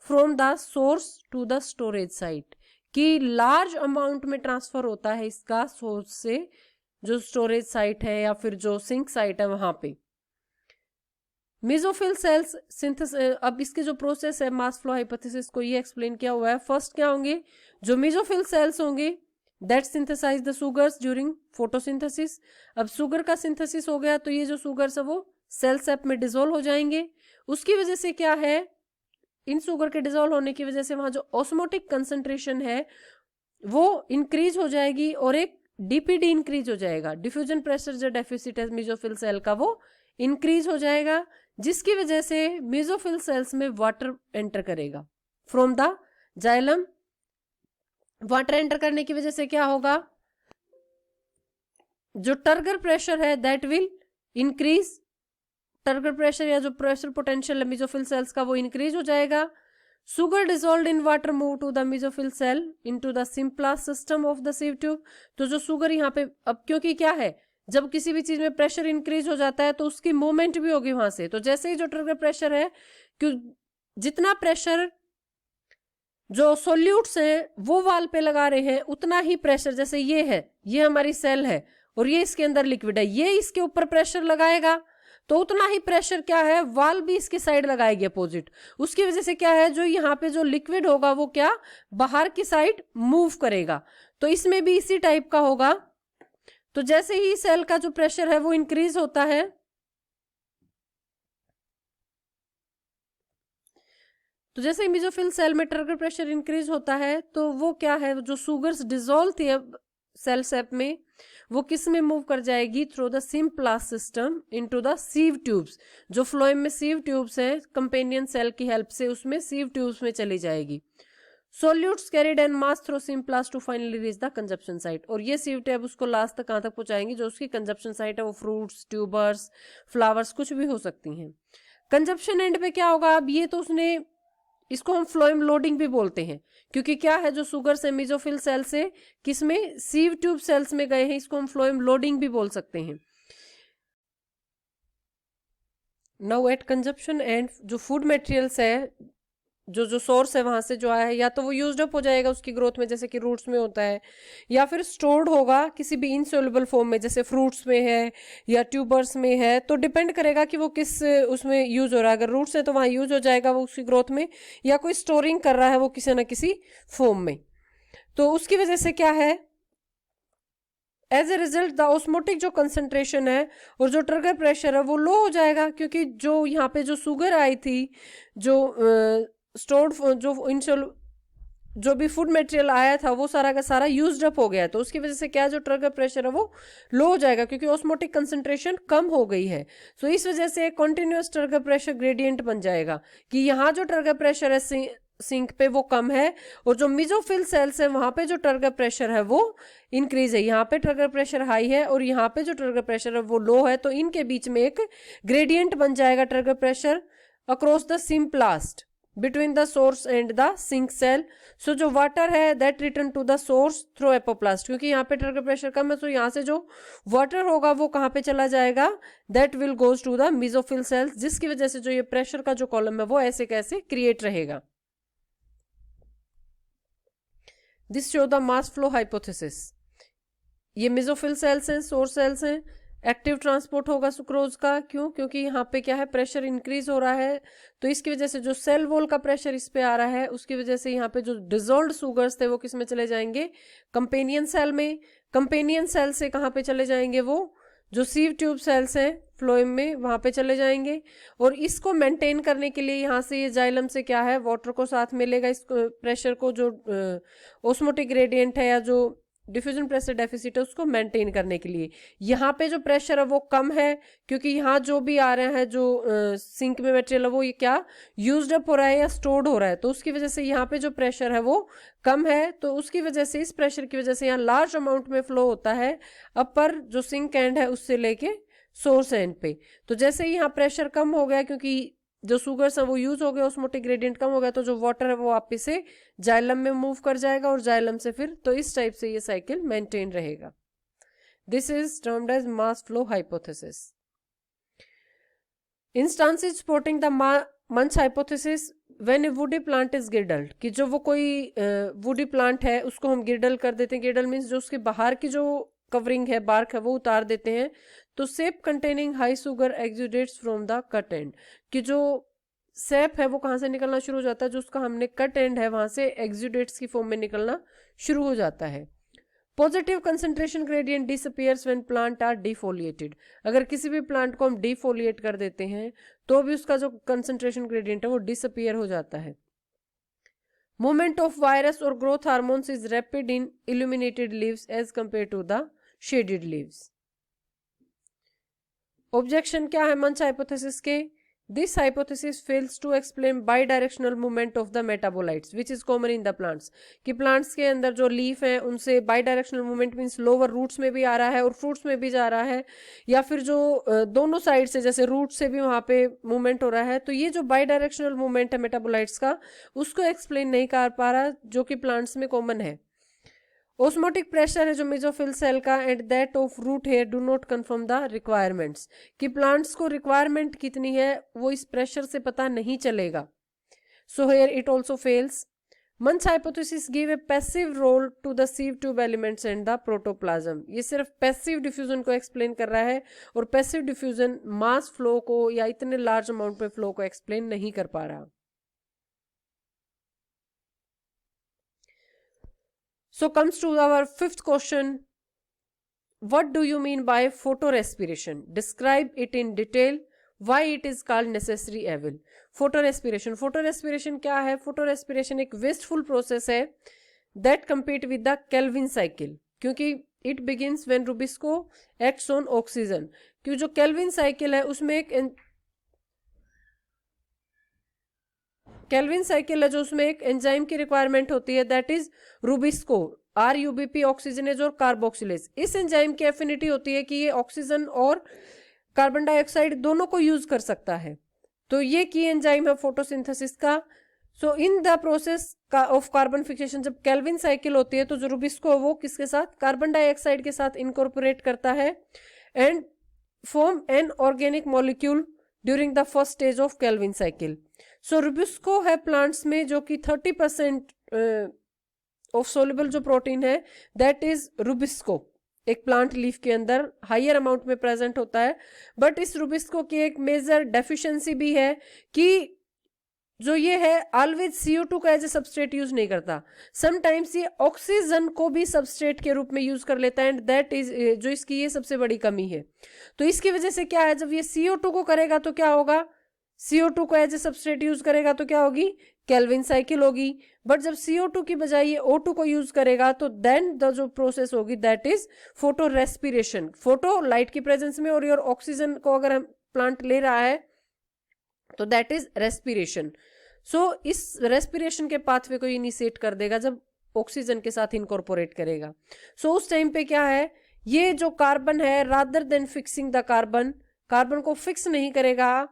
from the source to the storage site, कि लार्ज अमाउंट में ट्रांसफर होता है इसका सोर्स से जो स्टोरेज साइट है या फिर जो सिंक साइट है वहां पे। मेसोफिल सेल्स सिंथेसिस, अब इसके जो प्रोसेस है मास फ्लो हाइपोथेसिस को ये एक्सप्लेन किया हुआ है। फर्स्ट क्या होंगे, जो मेसोफिल सेल्स होंगे that synthesise the sugars during photosynthesis. अब शुगर का सिंथेसिस हो गया तो ये जो सुगर्स है वो सेल सेप में डिसॉल्व हो जाएंगे। उसकी वजह से क्या है, इन शुगर के डिसॉल्व होने की वजह से वहां जो ऑस्मोटिक कंसंट्रेशन है वो इंक्रीज हो जाएगी और एक डीपीडी इंक्रीज हो जाएगा, डिफ्यूजन प्रेशर जो डेफिसिट है मेसोफिल सेल का वो इंक्रीज हो जाएगा, जिसकी वजह से मेसोफिल सेल्स में वाटर एंटर करेगा from the xylem. Water enter करने की वजह से क्या होगा, जो टर्गर प्रेशर है that will increase, turgor pressure या जो प्रेशर पोटेंशियल है मेसोफिल सेल्स का वो इंक्रीज हो जाएगा। Sugar dissolved in water move to the mesophyll cell into the symplast system of the sieve tube. तो जो सुगर यहाँ पे, अब क्योंकि क्या है, जब किसी भी चीज में प्रेशर इंक्रीज हो जाता है तो उसकी मूवमेंट भी होगी वहां से। तो जैसे ही जो टर्गर प्रेशर है, क्यों जितना प्रेशर जो सोल्यूट्स हैं वो वाल पे लगा रहे हैं उतना ही प्रेशर, जैसे ये है, ये हमारी सेल है और ये इसके अंदर लिक्विड है, ये इसके ऊपर प्रेशर लगाएगा तो उतना ही प्रेशर क्या है, वाल भी इसकी साइड लगाएगी अपोजिट। उसकी वजह से क्या है, जो यहाँ पे जो लिक्विड होगा वो क्या बाहर की साइड मूव करेगा। तो इसमें भी इसी टाइप का होगा। तो जैसे ही सेल का जो प्रेशर है वो इंक्रीज होता है, तो जैसे ही मेसोफिल सेल में टर्गर प्रेशर इंक्रीज होता है तो वो क्या है, जो सुगर्स डिसॉल्व थी अब सेल सेप में वो किस में मूव कर जाएगी, through the symplast system into the sieve tubes. जो फ्लोएम में सीव ट्यूब्स हैं कंपेनियन सेल की हेल्प से उसमें सीव ट्यूब्स में चली जाएगी। Solutes carried and mass through symplast to finally reach the consumption site, और ये सीव ट्यूब उसको लास्ट तक कहां तक पहुंचाएंगी, जो उसकी कंजप्शन साइट है वो फ्रूट्स, ट्यूबर्स, फ्लावर्स कुछ भी हो सकती हैं। कंजप्शन एंड पे क्या होगा, अब ये तो उसने, इसको हम फ्लोएम लोडिंग भी बोलते हैं, क्योंकि क्या है जो सुगर से मेसोफिल सेल से किसमें सीव ट्यूब सेल्स में गए हैं, इसको हम फ्लोएम लोडिंग भी बोल सकते हैं। नाउ एट कंजप्शन एंड जो फूड मटेरियल्स है, जो सोर्स है वहां से जो आया है, या तो वो यूज्ड अप हो जाएगा उसकी ग्रोथ में जैसे कि रूट्स में होता है, या फिर स्टोर्ड होगा किसी भी इनसोल्युबल फॉर्म में जैसे फ्रूट्स में है या ट्यूबर्स में है। तो डिपेंड करेगा कि वो किस उसमें यूज हो रहा है। अगर रूट्स है तो वहां यूज हो जाएगा वो उसकी ग्रोथ में, या कोई स्टोरिंग कर रहा है वो किसी ना किसी फॉर्म में। तो उसकी वजह से क्या है, as a result the osmotic जो कंसंट्रेशन है और जो ट्रिगर प्रेशर है वो लो हो जाएगा, क्योंकि जो यहाँ पे जो शुगर आई थी, जो स्टोर्ड जो जो भी फूड मटेरियल आया था वो सारा का सारा यूज्ड अप हो गया है, तो उसकी वजह से क्या जो ट्रिगर प्रेशर है वो लो हो जाएगा क्योंकि ऑस्मोटिक कंसंट्रेशन कम हो गई है। सो इस वजह से एक कॉन्टिन्यूस ट्रिगर प्रेशर ग्रेडियंट बन जाएगा कि यहाँ जो ट्रिगर प्रेशर है सिंक पे वो कम है, और जो मिजोफिल सेल्स है वहां पे जो ट्रिगर प्रेशर है वो इंक्रीज है। यहाँ पे ट्रिगर प्रेशर हाई है और यहाँ पे जो ट्रिगर प्रेशर है वो लो है, तो इनके बीच में एक ग्रेडियंट बन जाएगा turgor pressure across the symplast between the source and the sink cell. So जो वाटर है that return to the source through apoplast, क्योंकि यहाँ पे ट्रिगर प्रेशर कम है तो यहाँ से जो वाटर होगा वो कहाँ पे चला जाएगा, that will goes to the mesophyll cells, जिसकी वजह से जो ये प्रेशर का जो कॉलम है वो ऐसे कैसे क्रिएट रहेगा। This show the mass flow hypothesis. ये मिजोफिल सेल्स हैं, सोर्स सेल्स हैं, एक्टिव ट्रांसपोर्ट होगा सुक्रोज का, क्यों, क्योंकि यहाँ पे क्या है प्रेशर इंक्रीज हो रहा है, तो इसकी वजह से जो सेल वॉल का प्रेशर इस पे आ रहा है उसकी वजह से यहाँ पे जो डिजोल्व्ड सुगर्स थे वो किस में चले जाएंगे, कंपेनियन सेल में। कंपेनियन सेल से कहाँ पे चले जाएंगे, वो जो सीव ट्यूब सेल्स हैं फ्लोएम में वहां पे चले जाएंगे, और इसको मेंटेन करने के लिए यहाँ से ये जाइलम से क्या है वाटर को साथ मिलेगा, इस प्रेशर को जो ओस्मोटिक ग्रेडियंट है या जो डिफ्यूजन प्रेशर डेफिसिट है उसको मेंटेन करने के लिए। यहाँ पे जो प्रेशर है वो कम है क्योंकि यहाँ जो भी आ रहा है जो सिंक में मटेरियल है वो ये क्या यूज्ड अप हो रहा है या स्टोर्ड हो रहा है, तो उसकी वजह से यहाँ पे जो प्रेशर है वो कम है, तो उसकी वजह से इस प्रेशर की वजह से यहाँ लार्ज अमाउंट में फ्लो होता है अपर जो सिंक एंड है उससे लेके सोर्स एंड पे। तो जैसे ही यहाँ प्रेशर कम हो गया क्योंकि जो सुगर्स है वो यूज हो गया, ऑस्मोटिक ग्रेडियंट कम हो गया, तो जो वाटर है वो वापस से जाइलम में मूव कर जाएगा और जाइलम से फिर तो इस टाइप से ये साइकिल मेंटेन रहेगा। This is termed as mass flow hypothesis. Instances supporting the Munch hypothesis when a woody plant is girdled, कि जो वो कोई वुडी प्लांट है उसको हम गिर्डल कर देते हैं। गिर्डल मीन्स जो उसके बाहर की जो कवरिंग है बार्क है वो उतार देते हैं, तो sap containing high sugar exudates from the cut end, कि जो सेप है वो कहाँ से निकलना शुरू हो जाता है, जो उसका हमने कट एंड है वहां से एक्सुडेट्स की फॉर्म में निकलना शुरू हो जाता है। Positive concentration gradient disappears when plant are defoliated, अगर किसी भी प्लांट को हम डिफोलिएट कर देते हैं तो भी उसका जो कंसंट्रेशन ग्रेडियंट है वो डिसअपियर हो जाता है। मूवमेंट ऑफ वायरस और growth hormones is rapid in illuminated leaves as compare to the shaded leaves. Objection क्या है मंच हाइपोथेसिस के, this hypothesis fails to explain bidirectional movement of the metabolites which is common in the plants, कि plants के अंदर जो leaf है उनसे bidirectional movement means lower roots में भी आ रहा है और फ्रूट्स में भी जा रहा है, या फिर जो दोनों साइड से जैसे रूट से भी वहां पे मूवमेंट हो रहा है, तो ये जो बाई डायरेक्शनल मूवमेंट है मेटाबोलाइट्स का उसको एक्सप्लेन नहीं कर पा रहा जो कि प्लांट्स में कॉमन है। ऑस्मोटिक प्रेशर है जो मेसोफिल सेल का and that of root hair do not confirm the requirements, कि प्लांट्स को रिक्वायरमेंट कितनी है वो इस प्रेशर से पता नहीं चलेगा। So here it also fails. Munch hypothesis give a passive role to the sieve tube elements and the protoplasm, ये सिर्फ पैसिव डिफ्यूजन को एक्सप्लेन कर रहा है और पैसिव डिफ्यूजन मास फ्लो को या इतने लार्ज अमाउंट में फ्लो को एक्सप्लेन नहीं कर पा रहा। So comes to our fifth question. What do you mean by photorespiration? Describe it in detail. Why it is called necessary evil? Photorespiration. Photorespiration क्या है? Photorespiration एक wasteful process है that compete with the Kelvin cycle. क्योंकि it begins when Rubisco acts on oxygen. क्योंकि जो Kelvin cycle है उसमें एक केल्विन साइकिल है जो उसमें एक एंजाइम की रिक्वायरमेंट होती है that is rubisco, RUBP oxygenase और कार्बोक्सिलेज। इस एंजाइम की एफिनिटी होती है कि ये ऑक्सीजन और कार्बन डाइऑक्साइड दोनों को यूज कर सकता है, तो ये की एंजाइम है फोटोसिंथेसिस का। So in the process of carbon fixation जब केल्विन साइकिल होती है तो जो रूबिस्को वो किसके साथ कार्बन डाइऑक्साइड के साथ इनकॉर्पोरेट करता है and form an organic molecule during the first stage of Calvin cycle. So rubisco है प्लांट्स में जो कि 30% ऑफ सोल्युबल जो प्रोटीन है दैट इज रूबिस्को, एक प्लांट लीफ के अंदर हायर अमाउंट में प्रेजेंट होता है। बट इस रूबिस्को की एक मेजर डेफिशिएंसी भी है कि जो ये है ऑलवेज CO2 का एज ए सबस्ट्रेट यूज नहीं करता, समटाइम्स ये ऑक्सीजन को भी सबस्ट्रेट के रूप में यूज कर लेता है एंड दैट इज जो इसकी ये सबसे बड़ी कमी है। तो इसकी वजह से क्या है जब ये CO2 को करेगा तो क्या होगा, CO2 को एज ए सबस्ट्रेट यूज करेगा तो क्या होगी केल्विन साइकिल होगी। बट जब CO2 की बजाय ये O2 को यूज करेगा तो देन द जो प्रोसेस होगी that is photo respiration. Photo light की प्रेजेंस में और ऑक्सीजन को अगर हम प्लांट ले रहा है तो दैट इज रेस्पिरेशन। सो इस रेस्पिरेशन के पाथवे को इनिशिएट कर देगा जब ऑक्सीजन के साथ इनकॉर्पोरेट करेगा। सो उस टाइम पे क्या है, ये जो कार्बन है rather than fixing the carbon, carbon को फिक्स नहीं करेगा,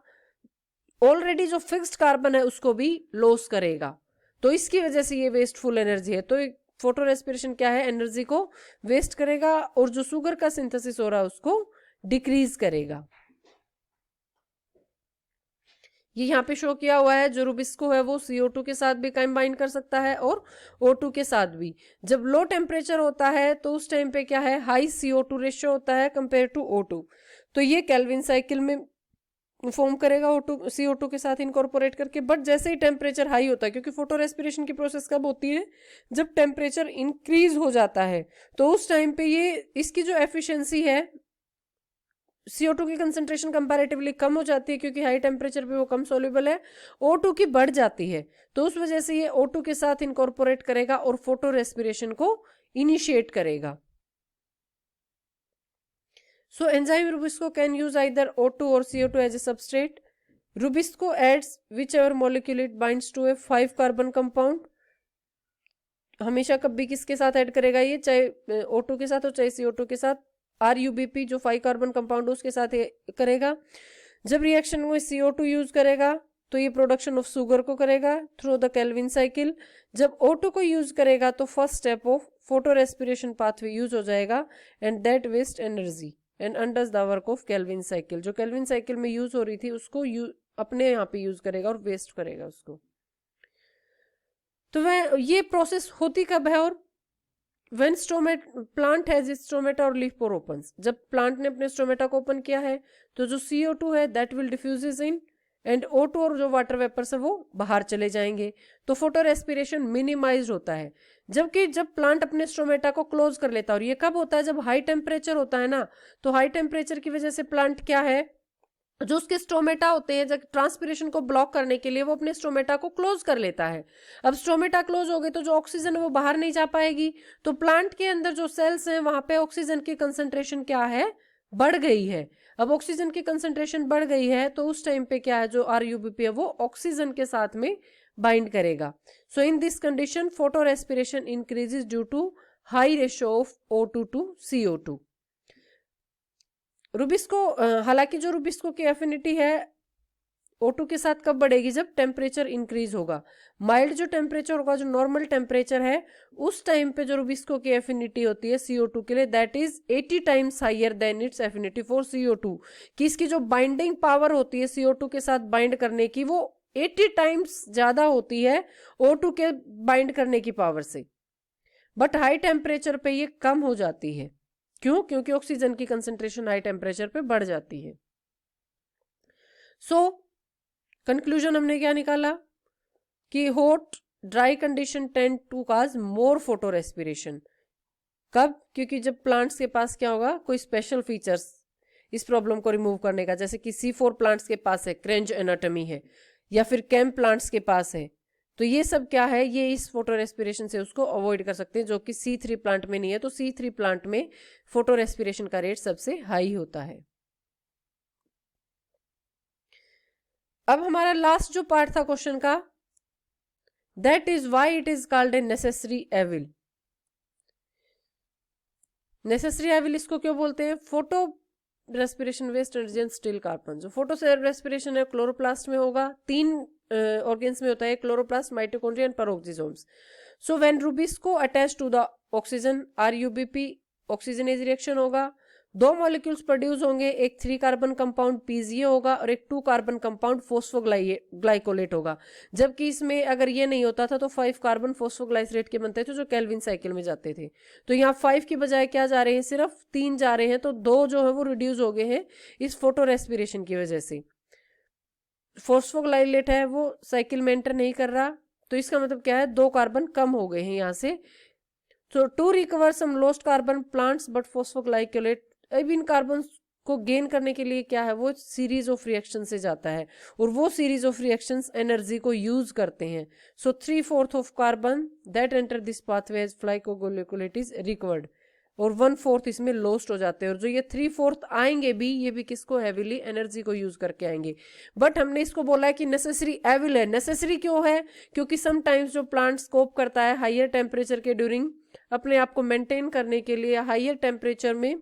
ऑलरेडी जो फिक्स्ड कार्बन है उसको भी लॉस करेगा। तो इसकी वजह से ये वेस्टफुल एनर्जी है। तो फोटो रेस्पिरेशन क्या है, एनर्जी को वेस्ट करेगा और जो शुगर का सिंथेसिस हो रहा है उसको डिक्रीज करेगा। ये यहाँ पे शो किया हुआ है, जो रुबिस्को है वो CO2 के साथ भी कंबाइन कर सकता है और O2 के साथ भी। जब लो टेम्परेचर होता है तो उस टाइम पे क्या है, हाई CO2 रेशियो होता है कंपेयर टू O2। तो ये केल्विन साइकिल में फॉर्म करेगा CO2 के साथ इनकॉर्पोरेट करके। बट जैसे ही टेम्परेचर हाई होता है, क्योंकि फोटो रेस्पिरेशन की प्रोसेस कब होती है, जब टेम्परेचर इंक्रीज हो जाता है, तो उस टाइम पे ये इसकी जो एफिशिएंसी है CO2 की कंसेंट्रेशन कंपैरेटिवली कम हो जाती है, क्योंकि हाई टेम्परेचर पे वो कम सोल्यूबल है, O2 की बढ़ जाती है। तो उस वजह से ये O2 के साथ इनकॉर्पोरेट करेगा और फोटो रेस्पिरेशन को इनिशिएट करेगा। So enzyme Rubisco can use either O2 or CO2 as a substrate. Rubisco adds whichever molecule it binds to a 5 carbon compound. हमेशा कभी किसके साथ ऐड करेगा ये, चाहे O2 के साथ हो चाहे CO2 के साथ, RUBP जो 5 कार्बन कंपाउंड उसके साथ करेगा। जब रिएक्शन में CO2 यूज करेगा तो ये प्रोडक्शन ऑफ शुगर को करेगा थ्रू द केल्विन साइकिल। जब O2 को यूज करेगा तो first step of photorespiration pathway use हो जाएगा and that waste energy and undoes the work of Calvin cycle. जो केल्विन साइकिल में यूज हो रही थी उसको अपने यहाँ पे यूज करेगा और वेस्ट करेगा उसको। तो वह ये प्रोसेस होती कब है, और when plant has its stomata और लीफ पोर ओपन्स, जब प्लांट ने अपने स्टोमेटा को ओपन किया है तो जो CO2 है that will diffuses in and O2 और जो वाटर वेपर्स है वो बाहर चले जाएंगे। तो फोटो रेस्पिरेशन मिनिमाइज होता है। जबकि जब प्लांट अपने स्टोमेटा को क्लोज कर लेता है, और ये कब होता है, जब हाई टेम्परेचर होता है ना, तो हाई टेम्परेचर की वजह से प्लांट क्या है, जो उसके स्टोमेटा होते हैं जब ट्रांसपिरेशन को ब्लॉक करने के लिए वो अपने स्टोमेटा को क्लोज कर लेता है। अब स्टोमेटा क्लोज हो गए तो जो ऑक्सीजन है वो बाहर नहीं जा पाएगी, तो प्लांट के अंदर जो सेल्स हैं वहां पे ऑक्सीजन की कंसंट्रेशन क्या है, बढ़ गई है। अब ऑक्सीजन की कंसंट्रेशन बढ़ गई है तो उस टाइम पे क्या है, जो RUBP है वो ऑक्सीजन के साथ में बाइंड करेगा। So in this condition photorespiration increases due to high ratio of O2 to CO2। Rubisco, हालांकि जो रुबिस्को की एफिनिटी है O2 के साथ कब बढ़ेगी, जब टेम्परेचर इंक्रीज होगा। माइल्ड जो टेम्परेचर होगा, जो नॉर्मल टेम्परेचर है, उस टाइम पे जो रुबिस्को की एफिनिटी होती है CO2 के लिए that is 80 times higher than its affinity for CO2। कि इसकी जो बाइंडिंग पावर होती है CO2 के साथ बाइंड करने की वो 80 टाइम्स ज्यादा होती है O2 के बाइंड करने की पावर से। बट हाई टेम्परेचर पे ये कम हो जाती है। क्यों? क्योंकि ऑक्सीजन की कंसेंट्रेशन हाई टेम्परेचर पे बढ़ जाती है। सो कंक्लूजन हमने क्या निकाला कि hot dry condition tend to cause more photorespiration. कब? क्योंकि जब प्लांट्स के पास क्या होगा, कोई स्पेशल फीचर्स इस प्रॉब्लम को रिमूव करने का, जैसे कि C4 प्लांट्स के पास है, क्रेंज एनाटॉमी है, या फिर कैम प्लांट्स के पास है, तो ये सब क्या है, ये इस फोटो रेस्पिरेशन से उसको अवॉइड कर सकते हैं, जो कि C3 प्लांट में नहीं है। तो C3 प्लांट में फोटो रेस्पिरेशन का रेट सबसे हाई होता है। अब हमारा लास्ट जो पार्ट था क्वेश्चन का, that is why it is called a necessary evil. Necessary evil इसको क्यों बोलते हैं? Photorespiration waste energy and still carbon. जो फोटो रेस्पिरेशन है क्लोरोप्लास्ट में होगा, 3 ऑर्गेन्स में होता है, chloroplast, mitochondria and peroxisomes. So when Rubisco attach to the oxygen RUBP oxygenase reaction होगा, 2 मॉलिक्यूल्स प्रोड्यूस होंगे, एक 3 कार्बन कंपाउंड PGA होगा और एक 2 कार्बन कंपाउंड फोस्फोग्लाइकोलेट होगा। जबकि इसमें अगर ये नहीं होता था तो 5 कार्बन फोस्फोग्लाइसरेट के बनते थे जो केल्विन साइकिल में जाते थे। तो यहाँ 5 की बजाय क्या जा रहे हैं, सिर्फ 3 जा रहे हैं। तो 2 जो है वो रिड्यूस हो गए हैं इस फोटो रेस्पिरेशन की वजह से। फोस्फोग्लाइलेट है वो साइकिल में एंटर नहीं कर रहा, तो इसका मतलब क्या है, 2 कार्बन कम हो गए हैं यहाँ से। तो to recover some lost carbon plants but phosphoglycolate, अब इन कार्बन उसको गेन करने के लिए क्या है, वो सीरीज ऑफ रिएक्शन से जाता है और वो सीरीज ऑफ रिएक्शंस एनर्जी को यूज करते हैं. So 3/4 of carbon that enter this pathway as glycolate is recovered और 1/4 इसमें लॉस्ट हो जाते हैं. और जो ये 3/4 आएंगे भी, ये भी किसको, हैवीली एनर्जी को यूज करके आएंगे. बट हमने इसको बोला है कि नेसेसरी एविल है. नेसेसरी क्यों है, क्योंकि समटाइम्स जो प्लांट स्कोप करता है हाइयर टेम्परेचर के ड्यूरिंग अपने आप को मेंटेन करने के लिए, हाइयर टेम्परेचर में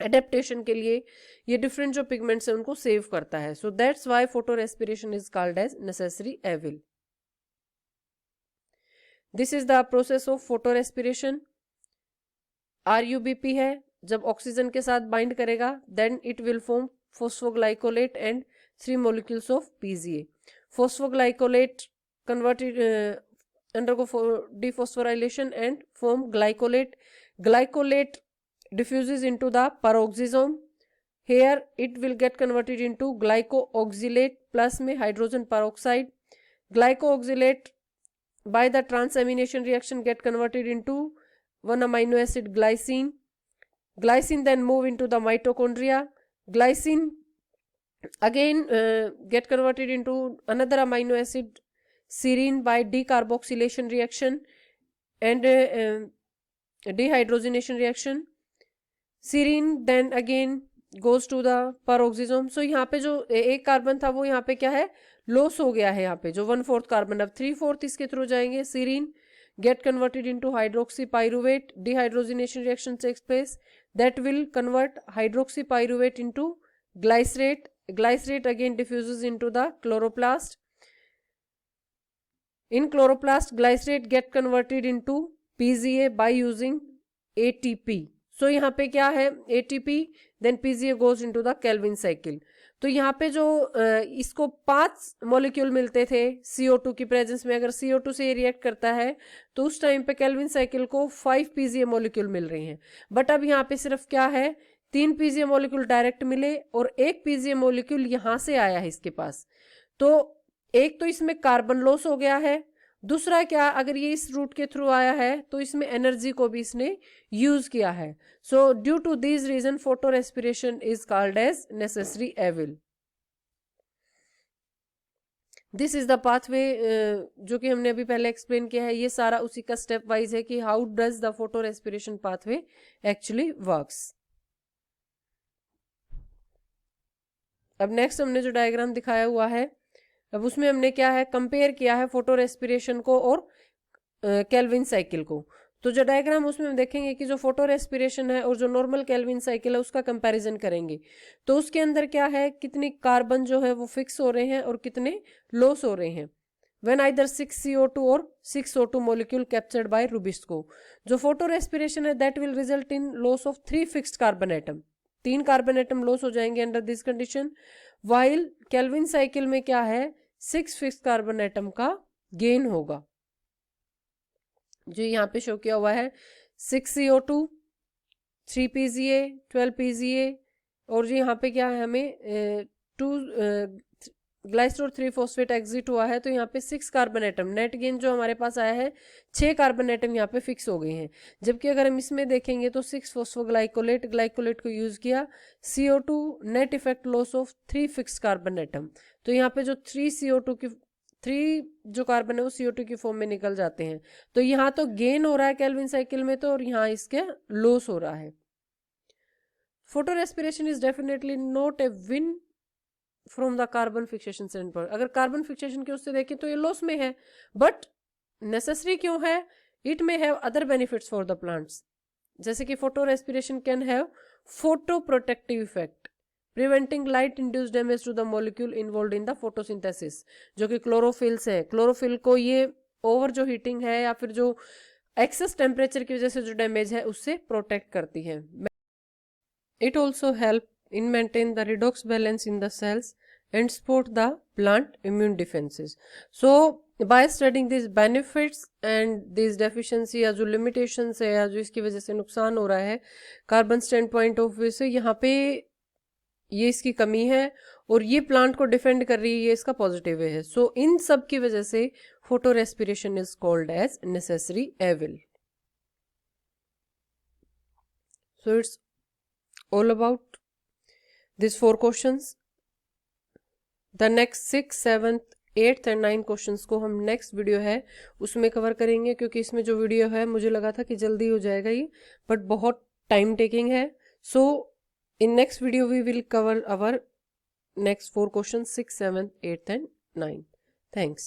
एडेप्टेशन के लिए ये डिफरेंट जो पिगमेंट्स है उनको सेव करता है. So that's why photorespiration is called as necessary evil. This is the process of photorespiration. RUBP है, जब ऑक्सीजन के साथ बाइंड करेगा then it will form phosphoglycolate and 3 molecules of PGA. Phosphoglycolate converted undergo dephosphorylation and form glycolate. Glycolate diffuses into the peroxisome. Here it will get converted into glycooxylate plus में hydrogen peroxide. Glycooxylate by the transamination reaction get converted into one amino acid glycine. Glycine then move into the mitochondria. Glycine again get converted into another amino acid serine by decarboxylation reaction and dehydrogenation reaction. Serine then again goes to the peroxisome. So यहाँ पे जो एक carbon था वो यहाँ पे क्या है, लॉस हो गया है. यहाँ पे जो 1/4 कार्बन, अब 3/4 इसके थ्रू जाएंगे. Serine get converted into hydroxypyruvate. Dehydrogenation reaction takes place that will convert hydroxypyruvate into glycerate. Glycerate again diffuses into the chloroplast. In chloroplast, glycerate get converted into PGA by using ATP. So यहाँ पे क्या है, ATP then PGA goes into the Calvin cycle. तो यहाँ पे जो इसको 5 molecule मिलते थे CO2 की प्रेजेंस में, अगर CO2 से ये रिएक्ट करता है तो उस टाइम पे कैल्विन साइकिल को 5 PGA मॉलिक्यूल मिल रही हैं. बट अब यहाँ पे सिर्फ क्या है, 3 PGA मॉलिक्यूल डायरेक्ट मिले और 1 PGA मॉलिक्यूल यहाँ से आया है इसके पास. तो एक तो इसमें कार्बन लॉस हो गया है, दूसरा क्या, अगर ये इस रूट के थ्रू आया है तो इसमें एनर्जी को भी इसने यूज किया है. So due to this reason photorespiration is called as necessary evil. This is the pathway जो कि हमने अभी पहले एक्सप्लेन किया है. ये सारा उसी का स्टेप वाइज है कि how does the photo respiration pathway actually works. अब नेक्स्ट हमने जो डायग्राम दिखाया हुआ है, अब उसमें हमने क्या है, कंपेयर किया है फोटो रेस्पिरेशन को और कैल्विन साइकिल को. तो जो डायग्राम उसमें हम देखेंगे कि जो फोटो रेस्पिरेशन है और जो नॉर्मल कैल्विन साइकिल है उसका कंपैरिजन करेंगे. तो उसके अंदर क्या है, कितने कार्बन जो है वो फिक्स हो रहे हैं और कितने लॉस हो रहे हैं. व्हेन आइदर 6 CO2 और 6 O2 molecule captured by Rubisco. जो फोटो रेस्पिरेशन है that will result in loss of 3 fixed carbon atom. 3 carbon atom loss हो जाएंगे under this condition. While Calvin cycle में क्या है, 6 फिक्स्ड कार्बन एटम का gain होगा, जो यहाँ पे शो किया हुआ है. 6 CO2, 3 PGA, 12 PGA और जो यहाँ पे क्या है, हमें 2 ग्लाइसरोल 3 फॉस्फेट एग्जिट हुआ है. तो यहाँ पे 6 कार्बन एटम नेट गेन जो हमारे पास आया है, 6 कार्बन एटम यहाँ पे फिक्स हो गए हैं. जबकि अगर हम इसमें देखेंगे तो 6 फॉस्फोग्लाइकोलेट, ग्लाइकोलेट को यूज किया. CO2 net effect loss of 3 fix carbon atom. तो यहाँ पे जो 3 जो कार्बन है वो CO2 की फॉर्म में निकल जाते हैं. तो यहाँ तो गेन हो रहा है कैल्विन साइकिल में तो, और यहाँ इसके लॉस हो रहा है. Photo respiration is definitely not a win from the carbon fixation standpoint. अगर कार्बन फिक्सेशन के उससे देखें तो ये लॉस में है, बट नेसेसरी क्यों है, it may have other benefits for the plants. जैसे कि photorespiration can have photoprotective effect, preventing light induced damage to the molecule involved in the photosynthesis. जो कि क्लोरोफिल्स है, क्लोरोफिल को ये ओवर जो हीटिंग है या फिर जो एक्सेस टेम्परेचर की वजह से जो डैमेज है उससे प्रोटेक्ट करती है. It also help in maintain the redox balance in the cells and support the plant immune defenses. So by studying these benefits and these deficiency या जो limitations है या जो इसकी वजह से नुकसान हो रहा है carbon stand point of view से, यहाँ पे ये इसकी कमी है और ये प्लांट को डिफेंड कर रही है, ये इसका पॉजिटिव है. सो इन सब की वजह से photorespiration is called as necessary evil. So it's all about this 4 questions. The next 6, 7, 8th and 9 questions को हम नेक्स्ट वीडियो है उसमें कवर करेंगे, क्योंकि इसमें जो वीडियो है मुझे लगा था कि जल्दी हो जाएगा ये, बट बहुत टाइम टेकिंग है। So in next video we will cover our next 4 questions, 6, 7, 8 and 9. Thanks.